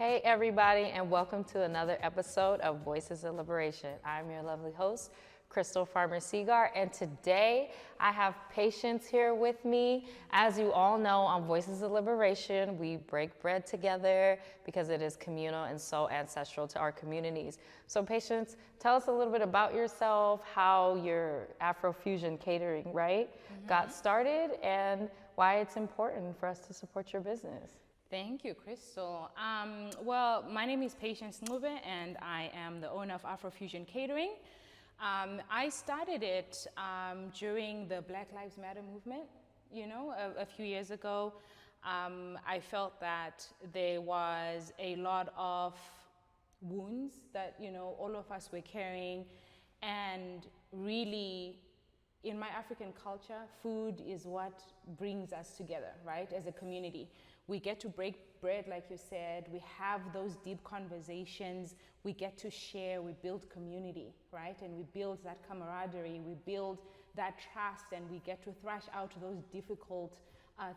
Hey everybody, and welcome to another episode of Voices of Liberation. I'm your lovely host, Crystal Farmer SIEGHART, and today I have Patience here with me. As you all know, on Voices of Liberation, we break bread together because it is communal and so ancestral to our communities. So Patience, tell us a little bit about yourself, how your Afrofusion catering, got started, and why it's important for us to support your business. Thank you, Crystal. Well, my name is Patience Ncube, and I am the owner of Afrofusion Catering. I started it during the Black Lives Matter movement, a few years ago. I felt that there was a lot of wounds that, all of us were carrying, and really, in my African culture, food is what brings us together, right, as a community. We get to break bread, like you said. We have those deep conversations. We get to share. We build community, right? And we build that camaraderie. We build that trust, and we get to thrash out those difficult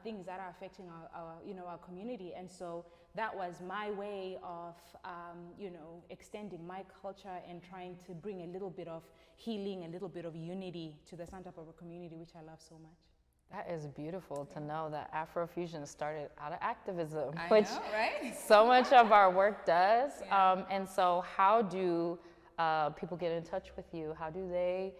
things that are affecting our community. And so that was my way of, extending my culture and trying to bring a little bit of healing, a little bit of unity to the Santa Barbara community, which I love so much. That is beautiful to know that Afrofusion started out of activism, I which know, right? so much of our work does. Yeah. And so how do people get in touch with you? How do they,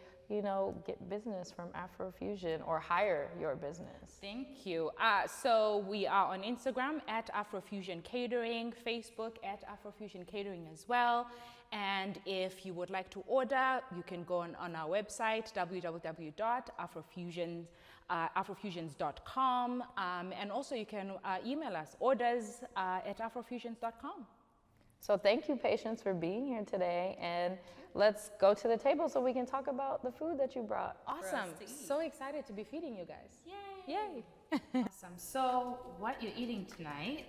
get business from Afrofusion or hire your business? Thank you. So we are on Instagram at Afrofusion Catering, Facebook at Afrofusion Catering as well. And if you would like to order, you can go on our website, www.afrofusions.com. And also you can email us, orders at afrofusions.com. So thank you, Patience, for being here today. And let's go to the table so we can talk about the food that you brought. Awesome. So excited to be feeding you guys. Yay. Awesome. So what you're eating tonight,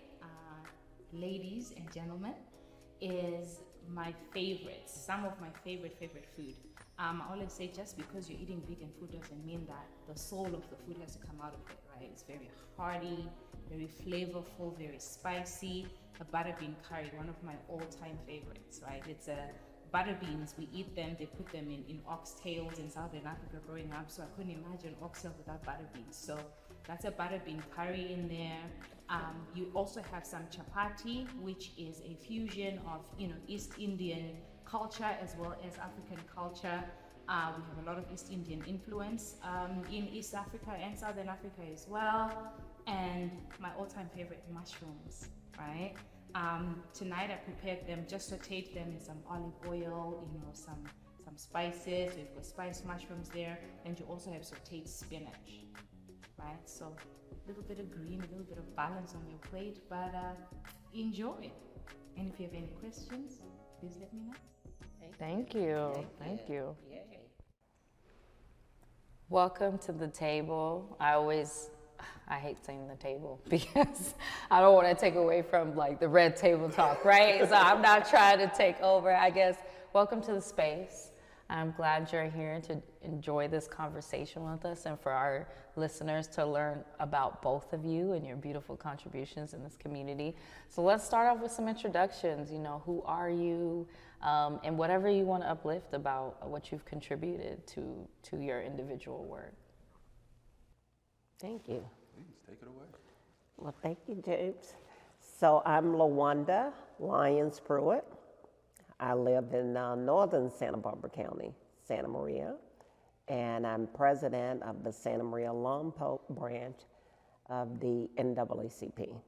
ladies and gentlemen, is my favorites, some of my favorite food. I always say just because you're eating vegan food doesn't mean that the soul of the food has to come out of it, right? It's very hearty, very flavorful, very spicy. A butter bean curry, one of my all-time favorites, right? It's butter beans, we eat them, they put them in oxtails in Southern Africa growing up, so I couldn't imagine oxtail without butter beans. So that's a butter bean curry in there. You also have some chapati, which is a fusion of, East Indian culture as well as African culture. We have a lot of East Indian influence in East Africa and Southern Africa as well. And my all-time favorite, mushrooms, right? Tonight I prepared them, just sauteed them in some olive oil, some spices. We've got spiced mushrooms there, and you also have sauteed spinach, right? So a little bit of green, a little bit of balance on your plate, but enjoy. And if you have any questions, please let me know. Thank you. Yay. Welcome to the table. I hate saying the table because I don't want to take away from the red table talk, right? So I'm not trying to take over, I guess. Welcome to the space. I'm glad you're here to enjoy this conversation with us and for our listeners to learn about both of you and your beautiful contributions in this community. So let's start off with some introductions. Who are you? And whatever you want to uplift about what you've contributed to your individual work. Thank you. Please, take it away. Well, thank you, James. So I'm Lawanda Lyons-Pruitt. I live in northern Santa Barbara County, Santa Maria, and I'm president of the Santa Maria Lompoc branch of the NAACP,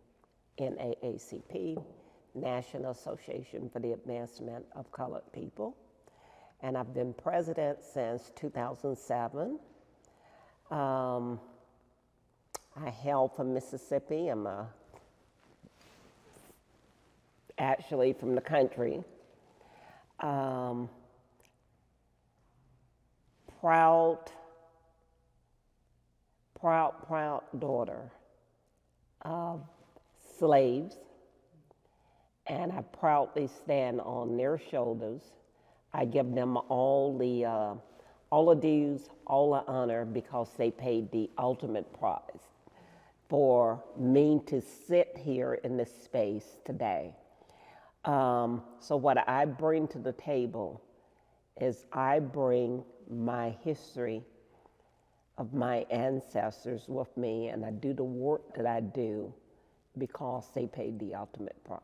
NAACP, National Association for the Advancement of Colored People. And I've been president since 2007. I hail from Mississippi. I'm actually from the country. Proud daughter of slaves, and I proudly stand on their shoulders. I give them all the dues, all the honor, because they paid the ultimate price for me to sit here in this space today. So what I bring to the table is I bring my history of my ancestors with me, and I do the work that I do because they paid the ultimate price.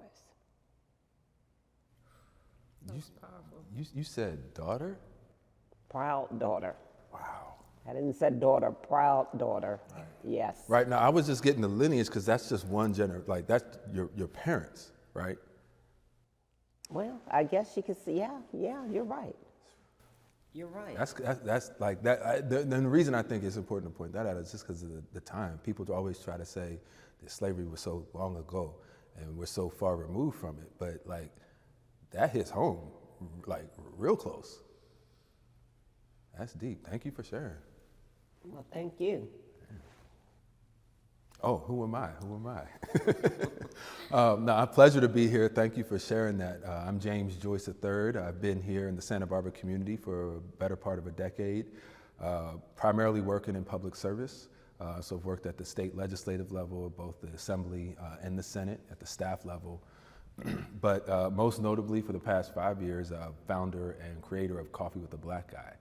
You said daughter? Proud daughter. Wow. I didn't say daughter, proud daughter. Right. Yes. Right now, I was just getting the lineage because that's just one like that's your parents, right? Well, I guess you could see, yeah, you're right. You're right. That's like that. The reason I think it's important to point that out is just because of the time. People always try to say that slavery was so long ago and we're so far removed from it, but like that hits home, like real close. That's deep. Thank you for sharing. Well, thank you. Oh, who am I? No, a pleasure to be here. Thank you for sharing that. I'm James Joyce III. I've been here in the Santa Barbara community for a better part of a decade, primarily working in public service. So I've worked at the state legislative level, both the Assembly and the Senate, at the staff level. But most notably for the past 5 years, founder and creator of Coffee with a Black Guy.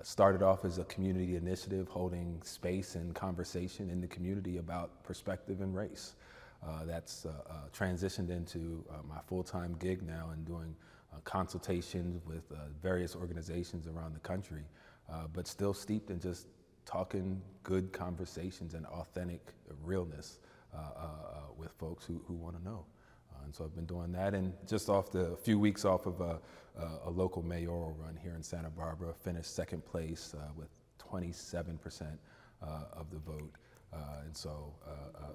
Started off as a community initiative holding space and conversation in the community about perspective and race. That's transitioned into my full-time gig now and doing consultations with various organizations around the country, but still steeped in just talking good conversations and authentic realness with folks who want to know. And so I've been doing that, and just off a few weeks off of a local mayoral run here in Santa Barbara, finished second place with 27% of the vote, and so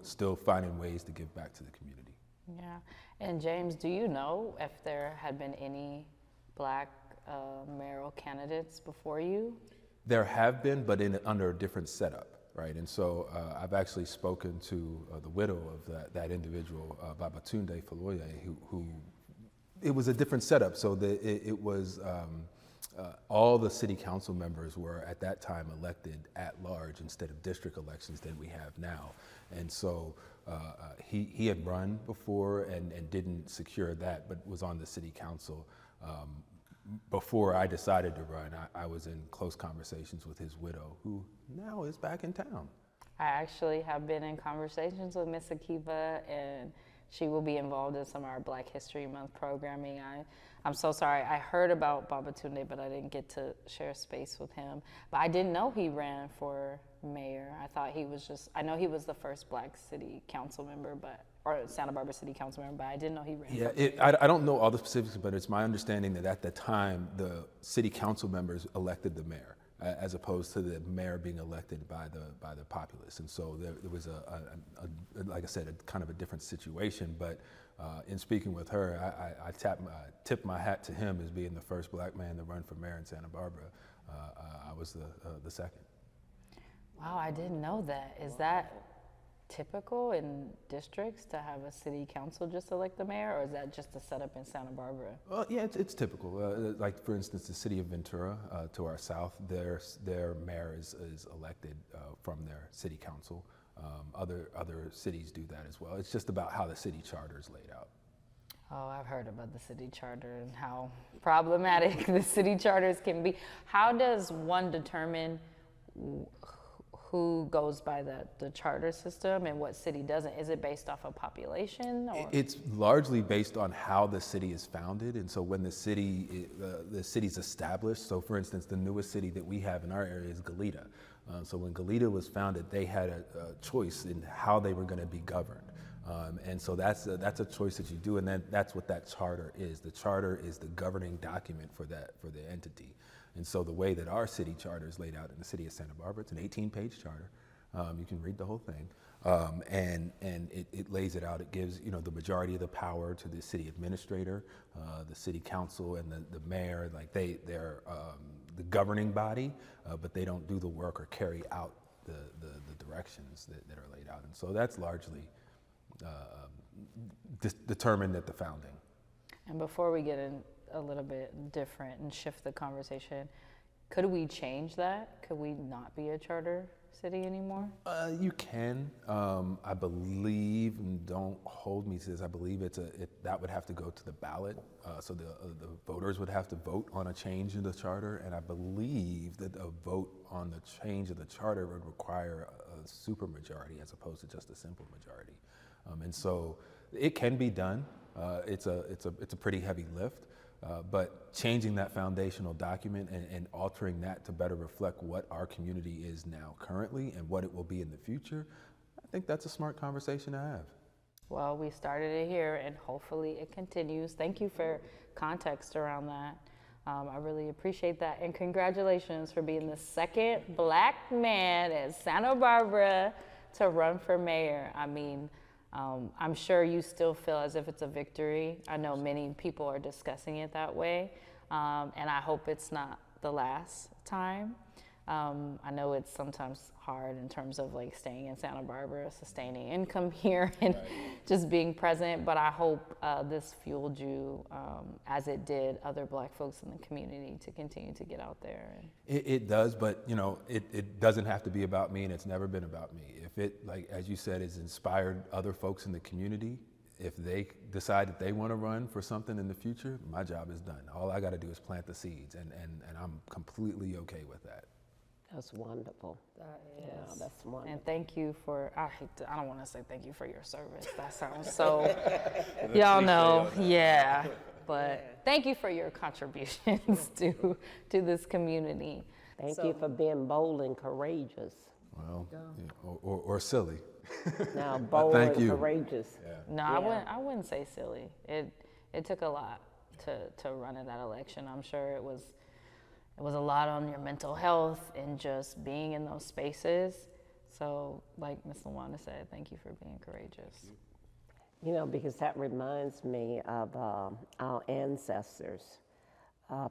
still finding ways to give back to the community. Yeah, and James, do you know if there had been any Black mayoral candidates before you? There have been, but under a different setup. Right, and so I've actually spoken to the widow of that individual, Babatunde Faloye, who it was a different setup. So it was all the city council members were at that time elected at large instead of district elections that we have now. And so he had run before and didn't secure that, but was on the city council. Before I decided to run, I was in close conversations with his widow, who now is back in town. I actually have been in conversations with Miss Akiva, and she will be involved in some of our Black History Month programming. I'm so sorry. I heard about Babatunde, but I didn't get to share space with him. But I didn't know he ran for mayor. I thought he was I know he was the first Black city council member, or Santa Barbara city council member, but I didn't know he ran for mayor. I don't know all the specifics, but it's my understanding that at the time, the city council members elected the mayor, as opposed to the mayor being elected by the populace. And so there was like I said, a kind of a different situation. But in speaking with her, I tipped my hat to him as being the first Black man to run for mayor in Santa Barbara. I was the second. Wow, I didn't know that. Is that typical in districts to have a city council just elect the mayor, or is that just a setup in Santa Barbara? Well, yeah, it's typical. Like for instance, the city of Ventura to our south, their mayor is elected from their city council. Other cities do that as well. It's just about how the city charter is laid out. Oh, I've heard about the city charter and how problematic the city charters can be. How does one determine who goes by the charter system and what city doesn't? Is it based off of population? Or? It's largely based on how the city is founded, and so when the city's established. So, for instance, the newest city that we have in our area is Goleta. So when Goleta was founded, they had a choice in how they were going to be governed, and so that's a choice that you do, and that's what that charter is. The charter is the governing document for the entity. And so the way that our city charter is laid out in the city of Santa Barbara, it's an 18-page charter. You can read the whole thing, and it lays it out. It gives the majority of the power to the city administrator, the city council, and the mayor. Like they're the governing body, but they don't do the work or carry out the directions that are laid out. And so that's largely determined at the founding. And before we get in a little bit different and shift the conversation, Could we change that? Could we not be a charter city anymore? You can. I believe, and don't hold me to this, I believe that would have to go to the ballot. So the voters would have to vote on a change in the charter, and I believe that a vote on the change of the charter would require a supermajority as opposed to just a simple majority. And so it can be done. It's a pretty heavy lift. But changing that foundational document and altering that to better reflect what our community is now currently and what it will be in the future, I think that's a smart conversation to have. Well, we started it here and hopefully it continues. Thank you for context around that. I really appreciate that. And congratulations for being the second Black man in Santa Barbara to run for mayor. I mean, I'm sure you still feel as if it's a victory. I know many people are discussing it that way, and I hope it's not the last time. I know it's sometimes hard in terms of like staying in Santa Barbara, sustaining income here, and just being present, but I hope this fueled you, as it did other Black folks in the community, to continue to get out there. It does, but you know, it doesn't have to be about me, and it's never been about me. If it, like as you said, has inspired other folks in the community, if they decide that they want to run for something in the future, my job is done. All I got to do is plant the seeds, and I'm completely okay with that. That's wonderful. That is. Yeah, that's wonderful. And thank you for, I don't want to say thank you for your service. That sounds so, y'all know, yeah. But thank you for your contributions to this community. Thank you for being bold and courageous. Well, yeah, or silly. Now, bold Thank and you. courageous. Yeah. No, Yeah. I wouldn't say silly. It took a lot to run in that election. I'm sure it was a lot on your mental health and just being in those spaces. So like Ms. Lawanda said, thank you for being courageous. You know, because that reminds me of our ancestors,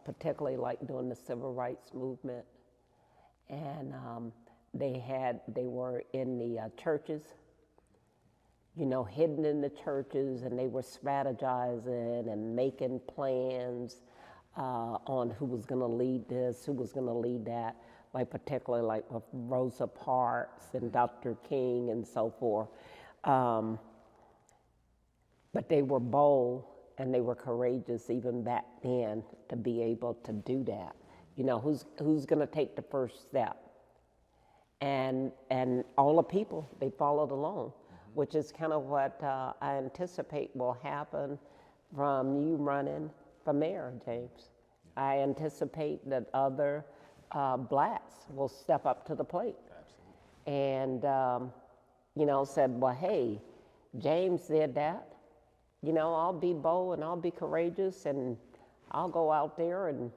particularly like during the civil rights movement. And they were in the churches, you know, hidden in the churches, and they were strategizing and making plans on who was going to lead this, who was going to lead that, like particularly like with Rosa Parks and Dr. King and so forth. But they were bold and they were courageous even back then to be able to do that. You know, who's going to take the first step? And all the people, they followed along, which is kind of what I anticipate will happen from you running for mayor, James. I anticipate that other Blacks will step up to the plate. Absolutely. And, you know, said, well, hey, James did that. You know, I'll be bold and I'll be courageous and I'll go out there and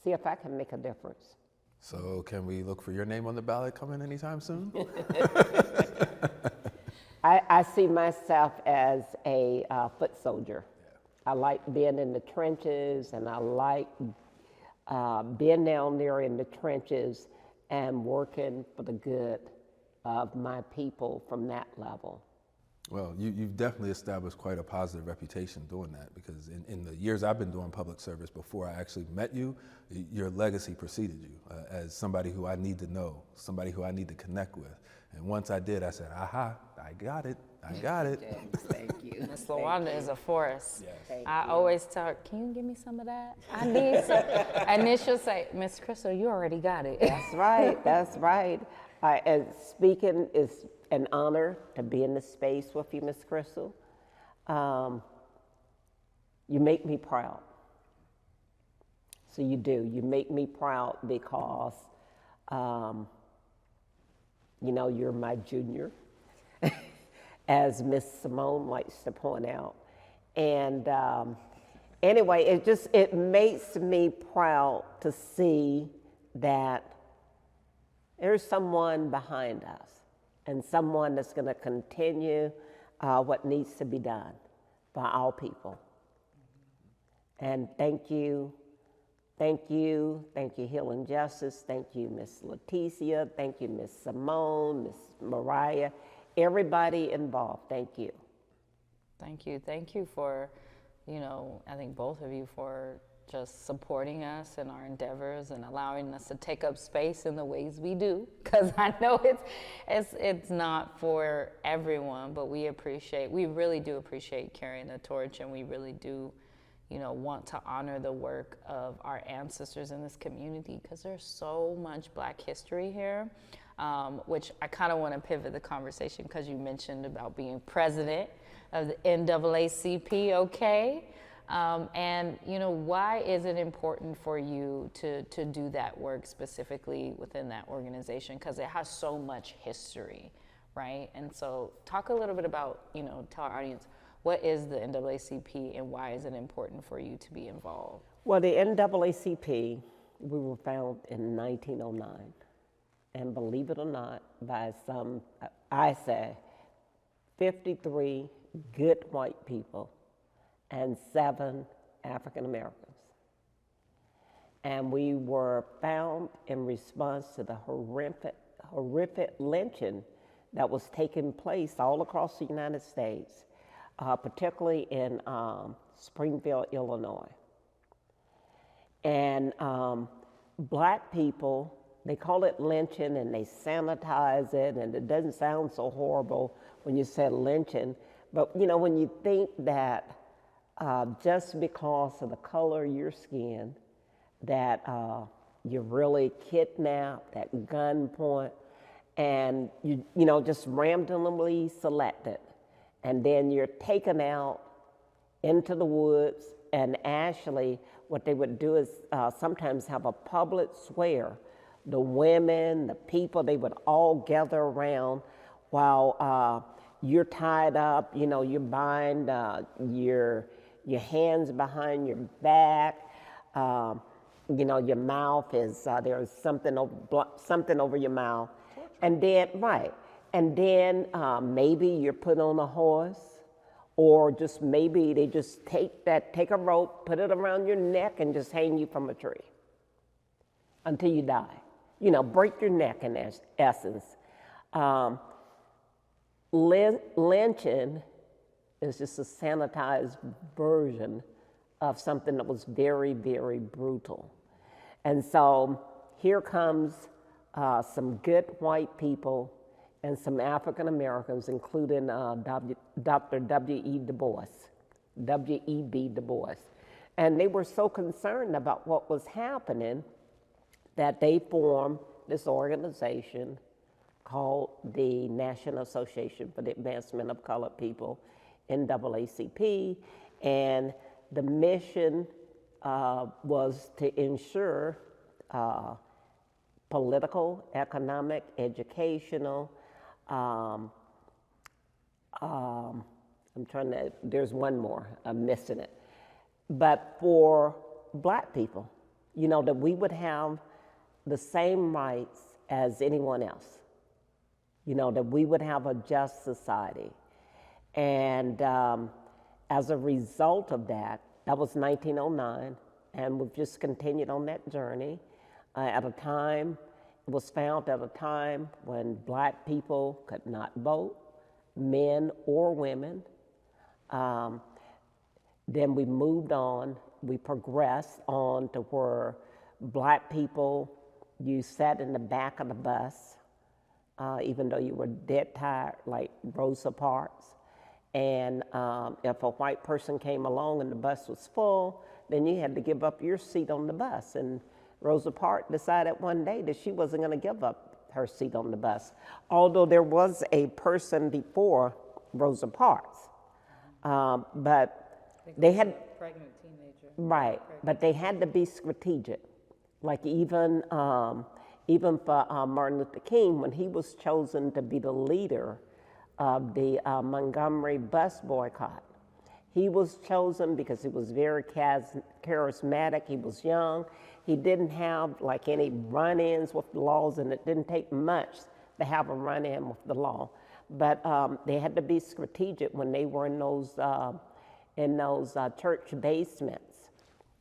see if I can make a difference. So can we look for your name on the ballot coming anytime soon? I see myself as a foot soldier. I like being in the trenches, and I like being down there in the trenches and working for the good of my people from that level. Well, you've definitely established quite a positive reputation doing that, because in the years I've been doing public service before I actually met you, your legacy preceded you as somebody who I need to know, somebody who I need to connect with. And once I did, I said, aha, I got it. James, thank you. Miss Lawanda is a force. Yes. I always tell her, can you give me some of that? I need some. And then she'll say, Miss Crystal, you already got it. That's right, that's right. And speaking is an honor to be in this space with you, Miss Crystal. You make me proud. So you do. You make me proud because, you know, you're my junior, as Miss Simone likes to point out. And anyway, it makes me proud to see that there's someone behind us and someone that's going to continue what needs to be done by our people. And thank you, Healing Justice, thank you, Miss Leticia, thank you, Miss Simone, Miss Mariah, everybody involved, thank you. Thank you for, you know, I think both of you for just supporting us in our endeavors and allowing us to take up space in the ways we do, because I know it's not for everyone, but we really do appreciate carrying the torch, and we really do, you know, want to honor the work of our ancestors in this community, because there's so much Black history here, which I kind of want to pivot the conversation, because you mentioned about being president of the NAACP, okay? And, you know, why is it important for you to do that work specifically within that organization? Because it has so much history, right? And so talk a little bit about, you know, tell our audience, what is the NAACP and why is it important for you to be involved? Well, the NAACP, we were founded in 1909. And believe it or not, by some, I say, 53 good white people and 7 African Americans. And we were found in response to the horrific lynching that was taking place all across the United States, particularly in Springfield, Illinois. And Black people, they call it lynching and they sanitize it, and it doesn't sound so horrible when you say lynching. But you know, when you think that just because of the color of your skin, that you're really kidnapped at gunpoint, and you know, just randomly selected, and then you're taken out into the woods, and actually what they would do is sometimes have a public swear. The women, the people, they would all gather around while you're tied up, you know, you're bind your hands behind your back, you know, your mouth is, there's something over your mouth. And then, right, and then maybe you're put on a horse, or just maybe they just take a rope, put it around your neck and just hang you from a tree until you die. You know, break your neck in essence. Lynching is just a sanitized version of something that was very, very brutal. And so here comes some good white people and some African Americans, including Dr. W.E. Du Bois, W.E.B. Du Bois. And they were so concerned about what was happening that they formed this organization called the National Association for the Advancement of Colored People, NAACP, and the mission was to ensure political, economic, educational, there's one more, I'm missing it, but for Black people, you know, that we would have the same rights as anyone else, you know, that we would have a just society. And as a result of that, that was 1909, and we've just continued on that journey. It was found at a time when Black people could not vote, men or women. Then we moved on, we progressed on to where Black people, you sat in the back of the bus, even though you were dead tired, like Rosa Parks. And if a white person came along and the bus was full, then you had to give up your seat on the bus. And Rosa Parks decided one day that she wasn't going to give up her seat on the bus, although there was a person before Rosa Parks. But they had a pregnant teenager. Right, but they had to be strategic. Like even for Martin Luther King, when he was chosen to be the leader of the Montgomery bus boycott, he was chosen because he was very charismatic. He was young. He didn't have like any run-ins with the laws, and it didn't take much to have a run-in with the law. But they had to be strategic when they were in those church basements.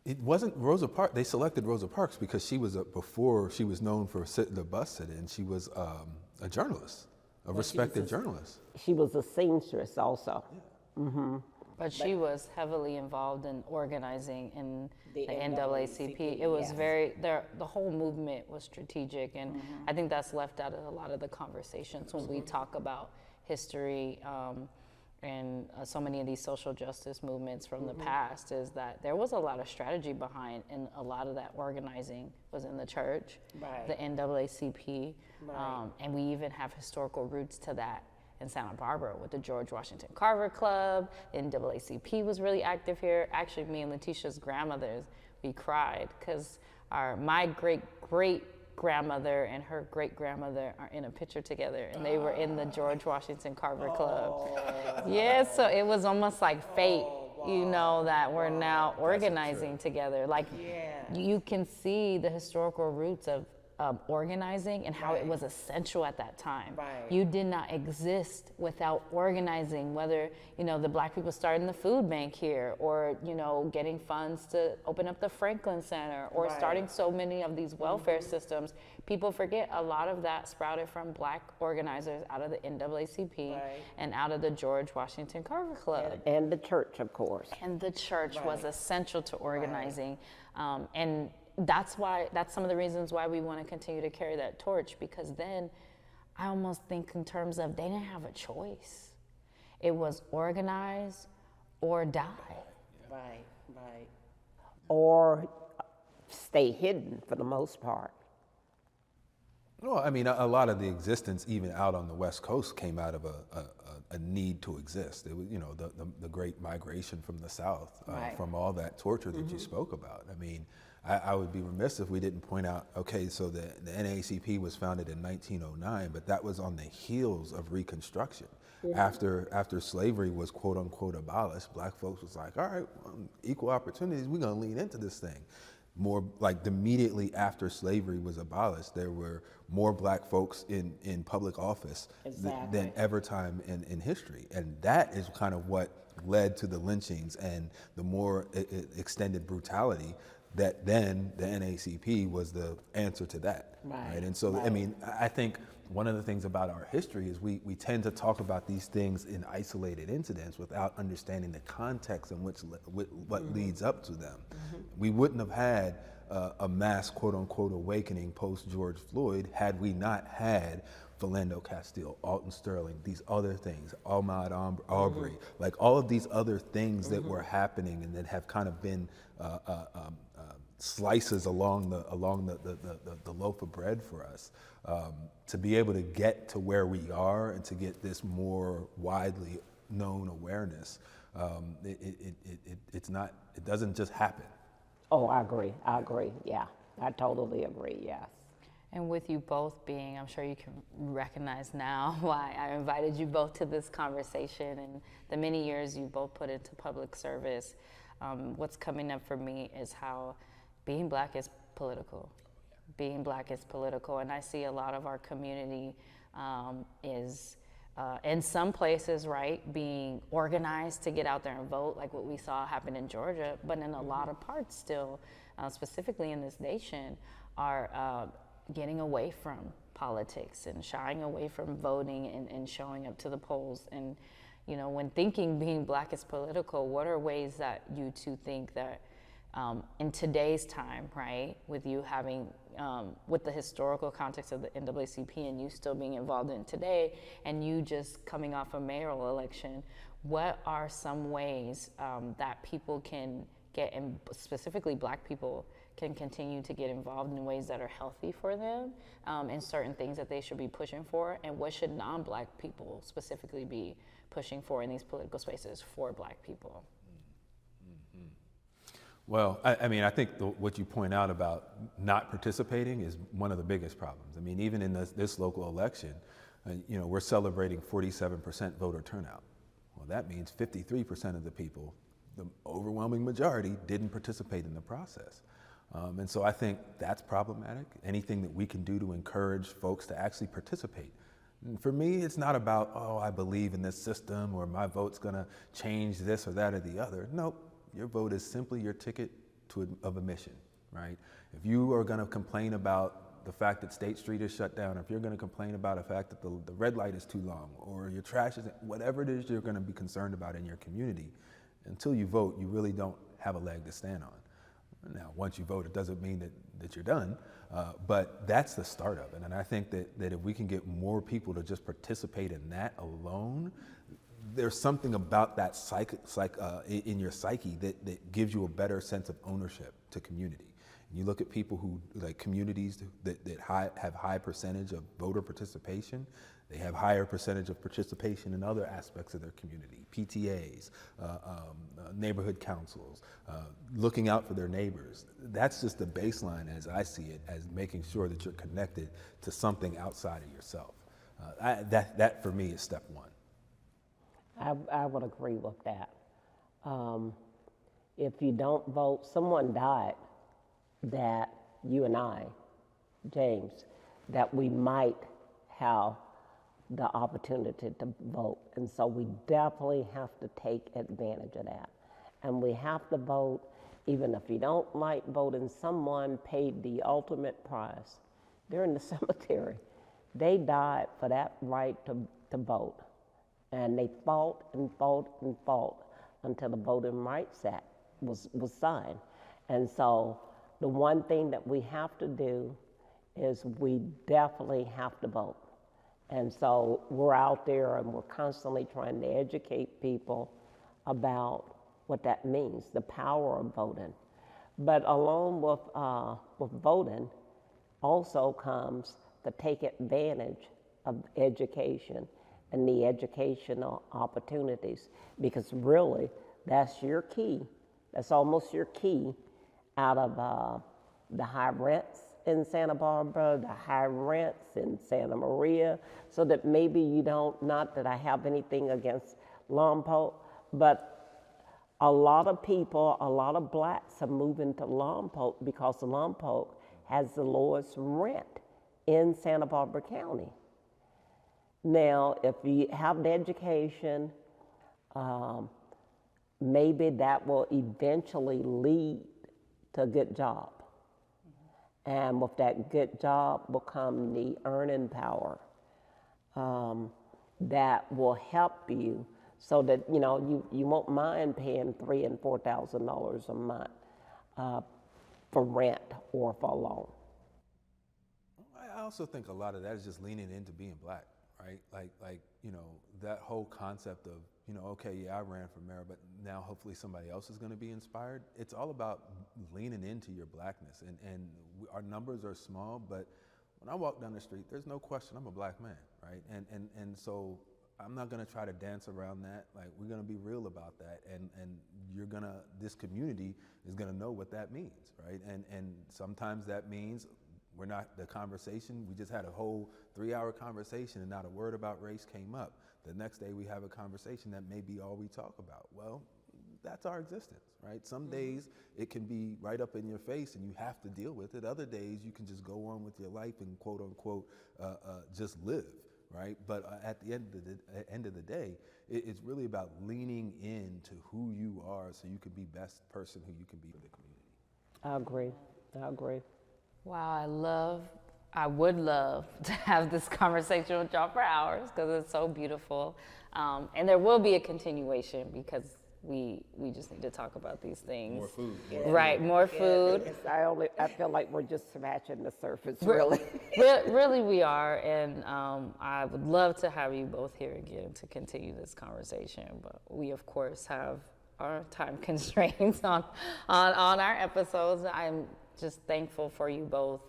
It wasn't Rosa Parks. They selected Rosa Parks because she was before she was known for the bus sit-in. She was a journalist, a respected journalist. She was a seamstress also. Yeah. Mm-hmm. But she was heavily involved in organizing in The the NAACP. It was yes. the whole movement was strategic, and I think that's left out of a lot of the conversations when we talk about history and so many of these social justice movements from the past, is that there was a lot of strategy behind, and a lot of that organizing was in the church, Right. the NAACP, Right. and we even have historical roots to that in Santa Barbara with the George Washington Carver Club. The NAACP was really active here. Actually, me and Letitia's grandmothers, we cried because my great grandmother and her great grandmother are in a picture together, and they were in the George Washington Carver Club. Yeah, so it was almost like fate, you know, that we're now organizing together. Like, you can see the historical roots of organizing and how it was essential at that time. Right. You did not exist without organizing, whether, you know, the Black people starting the food bank here, or, you know, getting funds to open up the Franklin Center, or Right. starting so many of these welfare systems. People forget a lot of that sprouted from Black organizers out of the NAACP Right. and out of the George Washington Carver Club. And the church, of course. And the church was Right. essential to organizing. And that's some of the reasons why we want to continue to carry that torch, because then I almost think in terms of they didn't have a choice. It was organize or die. Right, right. Or stay hidden for the most part. Well, I mean, a lot of the existence, even out on the West Coast, came out of a need to exist. It was, you know, the great migration from the South, Right. from all that torture that you spoke about. I mean, I would be remiss if we didn't point out, okay, so the NAACP was founded in 1909, but that was on the heels of Reconstruction. After slavery was quote unquote abolished, Black folks was like, all right, equal opportunities, we're gonna lean into this thing. More like immediately after slavery was abolished, there were more Black folks in public office Exactly. than ever time in history. And that is kind of what led to the lynchings and the more extended brutality that then the NAACP was the answer to that. Right, And so, I right. mean, I think one of the things about our history is we tend to talk about these things in isolated incidents without understanding the context in which what leads up to them. We wouldn't have had a mass quote unquote awakening post George Floyd had we not had Philando Castile, Alton Sterling, these other things, Ahmaud Arbery, like all of these other things that were happening and that have kind of been slices along the loaf of bread for us. To be able to get to where we are and to get this more widely known awareness, it doesn't just happen. Oh, I agree, yeah. I totally agree, yes. And with you both being, I'm sure you can recognize now why I invited you both to this conversation and the many years you both put into public service. What's coming up for me is how being Black is political. Being Black is political, and I see a lot of our community is, in some places, right, being organized to get out there and vote, like what we saw happen in Georgia, but in a lot of parts still, specifically in this nation, are getting away from politics and shying away from voting and showing up to the polls. And, you know, when thinking being Black is political, what are ways that you two think that in today's time, right, with you having, with the historical context of the NAACP and you still being involved in today, and you just coming off a mayoral election, what are some ways that people can get, and specifically Black people, can continue to get involved in ways that are healthy for them, and certain things that they should be pushing for, and what should non-Black people specifically be pushing for in these political spaces for Black people? Well, I mean, I think what you point out about not participating is one of the biggest problems. I mean, even in this local election, you know, we're celebrating 47% voter turnout. Well, that means 53% of the people, the overwhelming majority, didn't participate in the process. And so I think that's problematic. Anything that we can do to encourage folks to actually participate. And for me, it's not about, oh, I believe in this system or my vote's gonna change this or that or the other. Nope. Your vote is simply your ticket of admission, right? If you are gonna complain about the fact that State Street is shut down, if you're gonna complain about the fact that the red light is too long, or your trash is, whatever it is you're gonna be concerned about in your community, Until you vote, you really don't have a leg to stand on. Now, once you vote, it doesn't mean that you're done, but that's the start of it. And I think that if we can get more people to just participate in that alone, there's something about that in your psyche that gives you a better sense of ownership to community. And you look at people who, like communities that have high percentage of voter participation, they have higher percentage of participation in other aspects of their community, PTAs, neighborhood councils, looking out for their neighbors. That's just the baseline as I see it, as making sure that you're connected to something outside of yourself. That for me is step one. I would agree with that. If you don't vote, someone died that you and I, James, that we might have the opportunity to vote. And so we definitely have to take advantage of that. And we have to vote, even if you don't like voting. Someone paid the ultimate price. They're in the cemetery. They died for that right to vote. And they fought and fought and fought until the Voting Rights Act was signed. And so the one thing that we have to do is we definitely have to vote. And so we're out there and we're constantly trying to educate people about what that means, the power of voting. But along with voting also comes to take advantage of education and the educational opportunities, because really that's your key. That's almost your key out of the high rents in Santa Barbara, the high rents in Santa Maria, so that maybe you don't, not that I have anything against Lompoc, but a lot of people, a lot of blacks are moving to Lompoc because Lompoc has the lowest rent in Santa Barbara County. Now, if you have the education, maybe that will eventually lead to a good job. And with that good job will come the earning power that will help you, so that you won't mind paying $3,000 and $4,000 a month for rent or for a loan. I also think a lot of that is just leaning into being black, right? Like that whole concept of, okay, yeah, I ran for mayor, but now hopefully somebody else is going to be inspired. It's all about leaning into your blackness, and our numbers are small, but when I walk down the street, there's no question I'm a black man, right? And so I'm not going to try to dance around that. Like, we're going to be real about that, and this community is going to know what that means, right? And sometimes that means we're not the conversation. We just had a whole 3-hour conversation and not a word about race came up. The next day we have a conversation that may be all we talk about. Well, that's our existence, right? Some days it can be right up in your face and you have to deal with it. Other days you can just go on with your life and quote unquote just live, right? But at the end of the day, it's really about leaning into who you are so you can be best person who you can be for the community. I agree. Wow, I would love to have this conversation with y'all for hours, because it's so beautiful. And there will be a continuation, because we just need to talk about these things. More food. Right, more food. I feel like we're just scratching the surface, really. Really we are, and I would love to have you both here again to continue this conversation, but we of course have our time constraints on our episodes. I'm just thankful for you both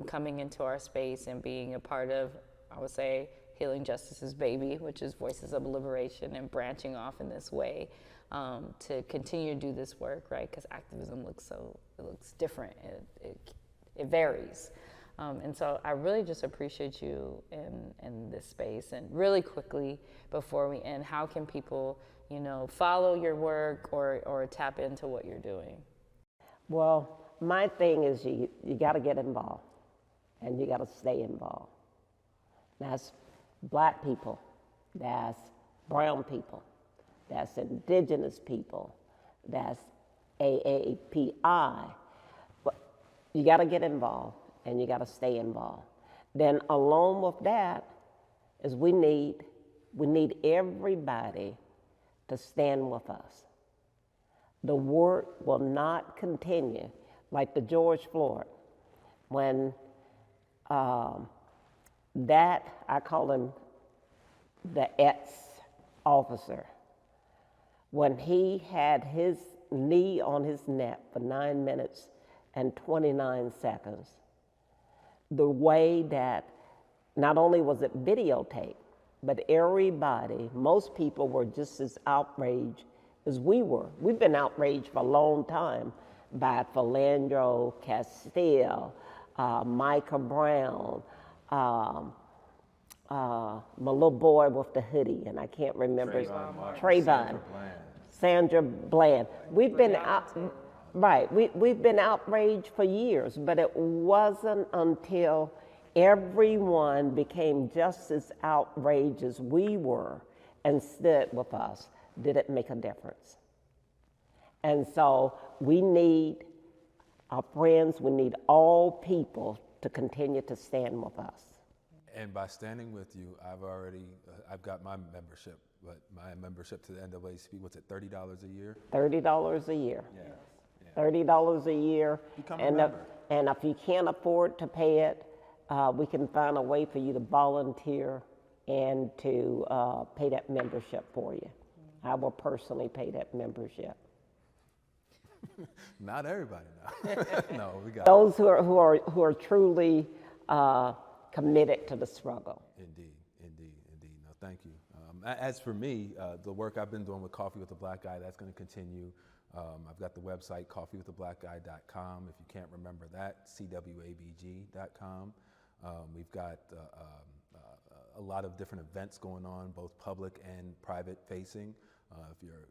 coming into our space and being a part of, I would say, Healing Justice's baby, which is Voices of Liberation, and branching off in this way to continue to do this work, right? Because activism looks different. It varies. And so I really just appreciate you in this space. And really quickly, before we end, how can people, follow your work or tap into what you're doing? Well, my thing is you got to get involved, and you got to stay involved. That's Black people, that's brown people, that's indigenous people, that's AAPI. But you got to get involved, and you got to stay involved. Then along with that is we need everybody to stand with us. the work will not continue. Like the George Floyd, when I call him the ex-officer, when he had his knee on his neck for 9 minutes and 29 seconds, the way that not only was it videotaped, but everybody, most people were just as outraged as we were. We've been outraged for a long time by Philandro Castile, Micah Brown, my little boy with the hoodie, and I can't remember. Trayvon. Sandra Bland. We've been we've been outraged for years, but it wasn't until everyone became just as outraged as we were and stood with us did it make a difference. And so we need our friends, we need all people to continue to stand with us. And by standing with you, I've got my membership, but my membership to the NAACP, what's it, $30 a year? $30 a year. Yeah. $30 a year. Become a member. And if you can't afford to pay it, we can find a way for you to volunteer and to pay that membership for you. I will personally pay that membership. Not everybody now. No, we got those who are truly committed to the struggle. Indeed. No, thank you. As for me, the work I've been doing with Coffee with a Black Guy, that's going to continue. I've got the website, coffeewiththeblackguy.com. If you can't remember that, CWABG.com. We've got a lot of different events going on, both public and private facing. If you're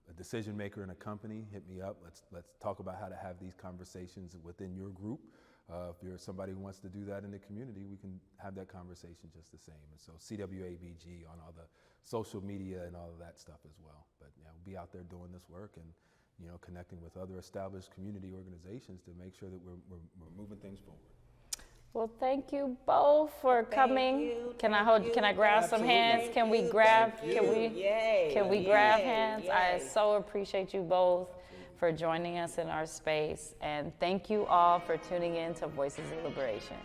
a decision maker in a company, hit me up. Let's talk about how to have these conversations within your group. If you're somebody who wants to do that in the community, we can have that conversation just the same. And so CWABG on all the social media and all of that stuff as well. But we'll be out there doing this work and connecting with other established community organizations to make sure that we're moving things forward. Well, thank you both for coming. Can I grab some hands? Can we grab hands? I so appreciate you both for joining us in our space, and thank you all for tuning in to Voices of Liberation.